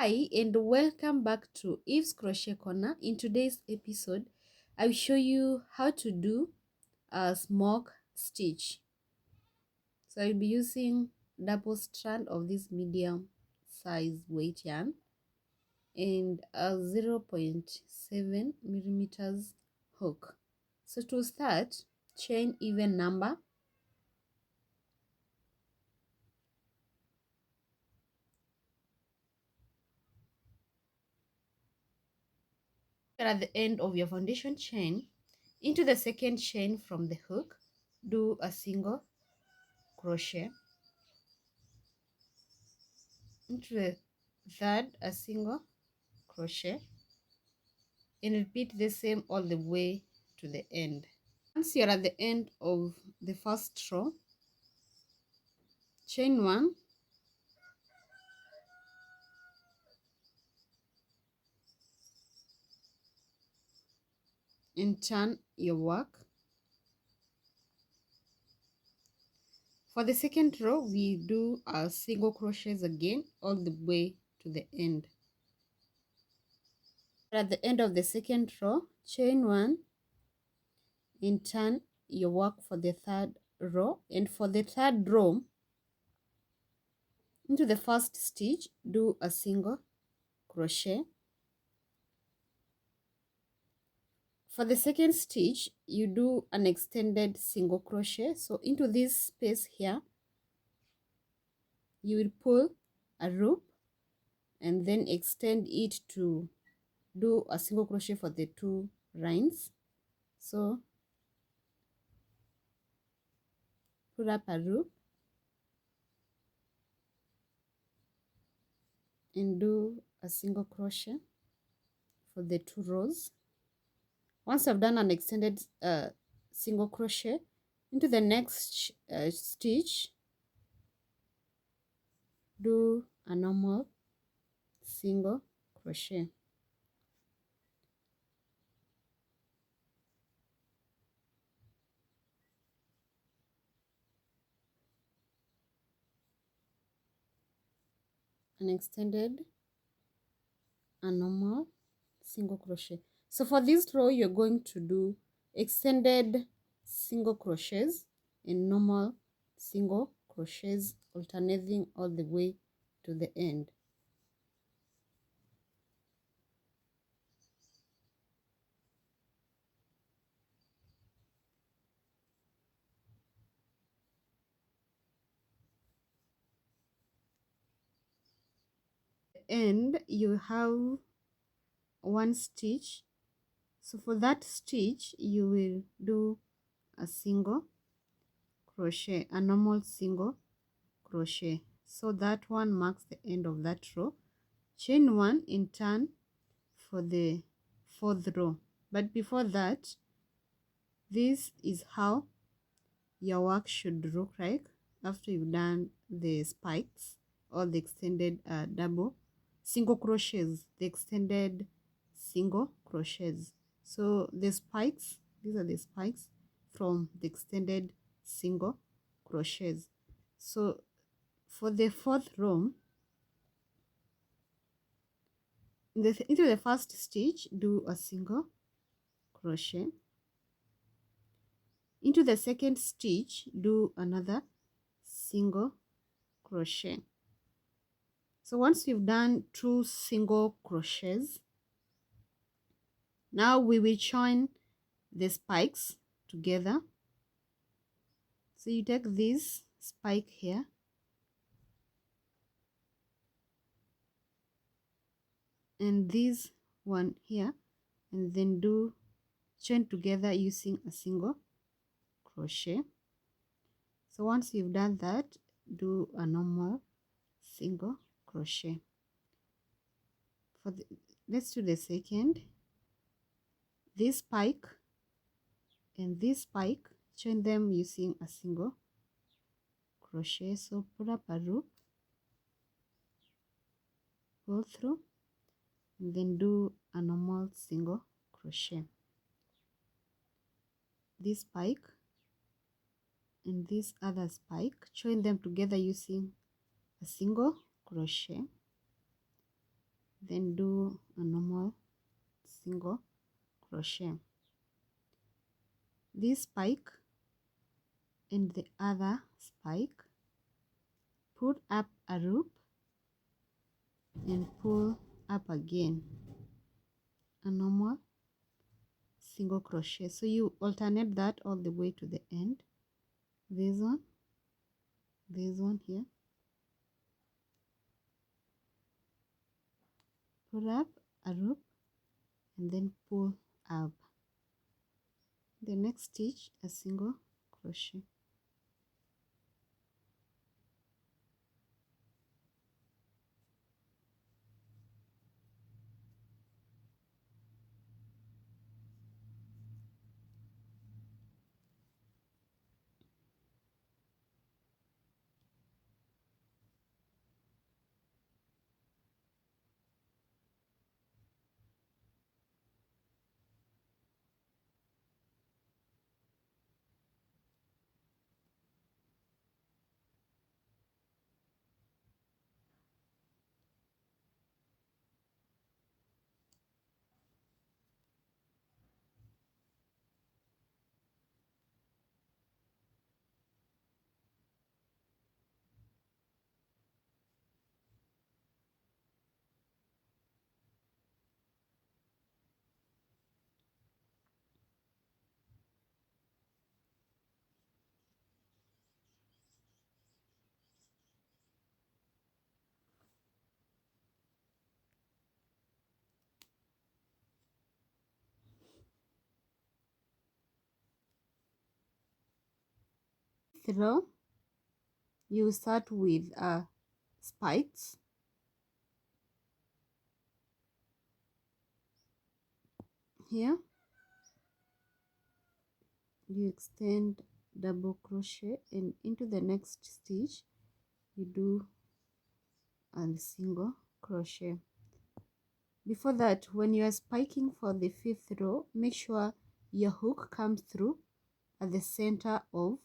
Hi and welcome back to Eve's Crochet Corner. In today's episode, I will show you how to do a smock stitch. So I'll be using double strand of this medium size weight yarn and a 0.7 millimeters hook. So to start, chain even number. At the end of your foundation chain, into the second chain from the hook, do a single crochet. Into the third, a single crochet, and repeat the same all the way to the end. Once you're at the end of the first row, chain one, and turn your work. For the second row, we do a single crochets again all the way to the end. At the end of the second row, chain one and turn your work for the third row. And for the third row, into the first stitch, do a single crochet. For the second stitch, you do an extended single crochet. So into this space here, you will pull a loop and then extend it to do a single crochet for the two lines. So pull up a loop and do a single crochet for the two rows. Once I've done an extended single crochet, into the next stitch, do a normal single crochet. An extended, a normal single crochet. So for this row, you're going to do extended single crochets and normal single crochets, alternating all the way to the end. And you have one stitch. So for that stitch, you will do a single crochet, a normal single crochet. So that one marks the end of that row. Chain one and turn for the fourth row. But before that, this is how your work should look like after you've done the spikes or the extended double single crochets, the extended single crochets. So the spikes, these are the spikes from the extended single crochets. So for the fourth row, into the first stitch, do a single crochet. Into the second stitch, do another single crochet. So once you've done two single crochets, now we will join the spikes together. So you take this spike here and this one here, and then do join together using a single crochet. So once you've done that, do a normal single crochet. For the, let's do the second. This spike and this spike, join them using a single crochet. So pull up a loop, pull through, and then do a normal single crochet. This spike and this other spike, join them together using a single crochet. then do a normal single crochet. This spike and the other spike, put up a loop and pull up again, a normal single crochet. So you alternate that all the way to the end. This one here, put up a loop and then pull up. The next stitch, a single crochet. Row, you start with spikes. Here you extend double crochet, and into the next stitch you do a single crochet. Before that, when you are spiking for the 5th row, make sure your hook comes through at the center of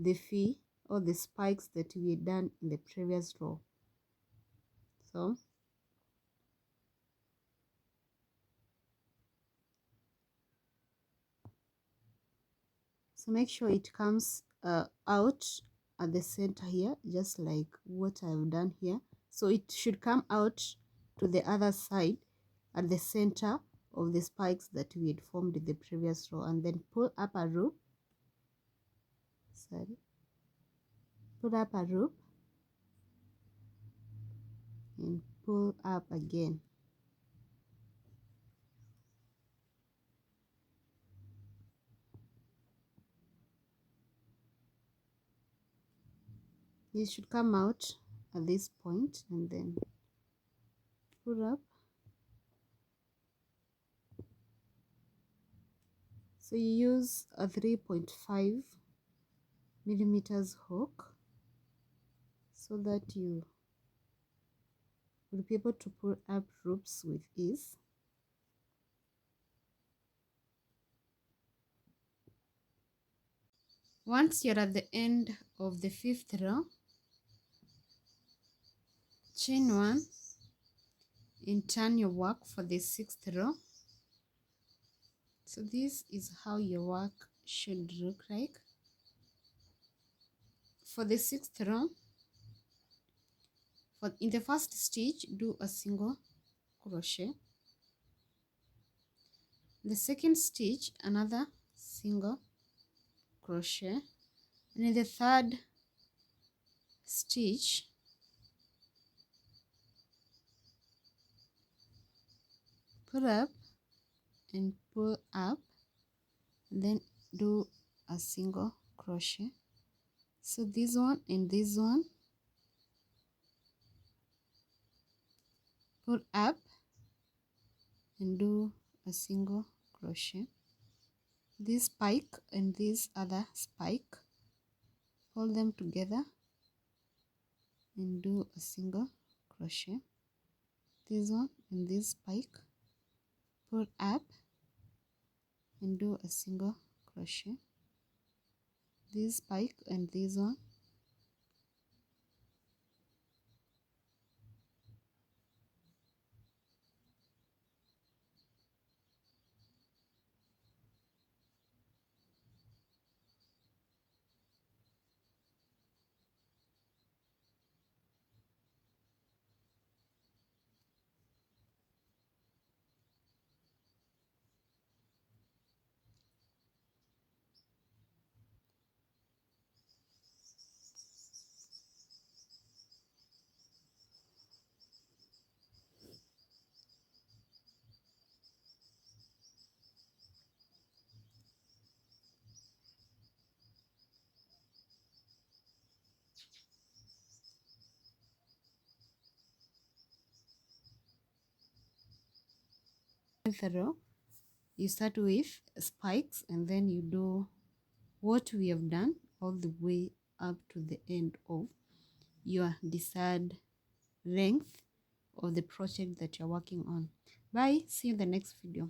the fee or the spikes that we had done in the previous row. So make sure it comes out at the center here, just like what I've done here. So it should come out to the other side at the center of the spikes that we had formed in the previous row, and then pull up a loop. Pull up a loop and pull up again. This should come out at this point, and then pull up. So you use a 3.5 millimeters hook so that you will be able to pull up loops with ease. Once you're at the end of the 5th row, chain 1 and turn your work for the 6th row. So this is how your work should look like. For the 6th row, in the first stitch, do a single crochet. The second stitch, another single crochet, and in the third stitch, pull up and pull up, and then do a single crochet. So this one and this one, pull up and do a single crochet. This spike and this other spike, hold them together and do a single crochet. This one and this spike, pull up and do a single crochet. This spike and this one, the row, you start with spikes and then you do what we have done all the way up to the end of your desired length of the project that you're working on. Bye, see you in the next video.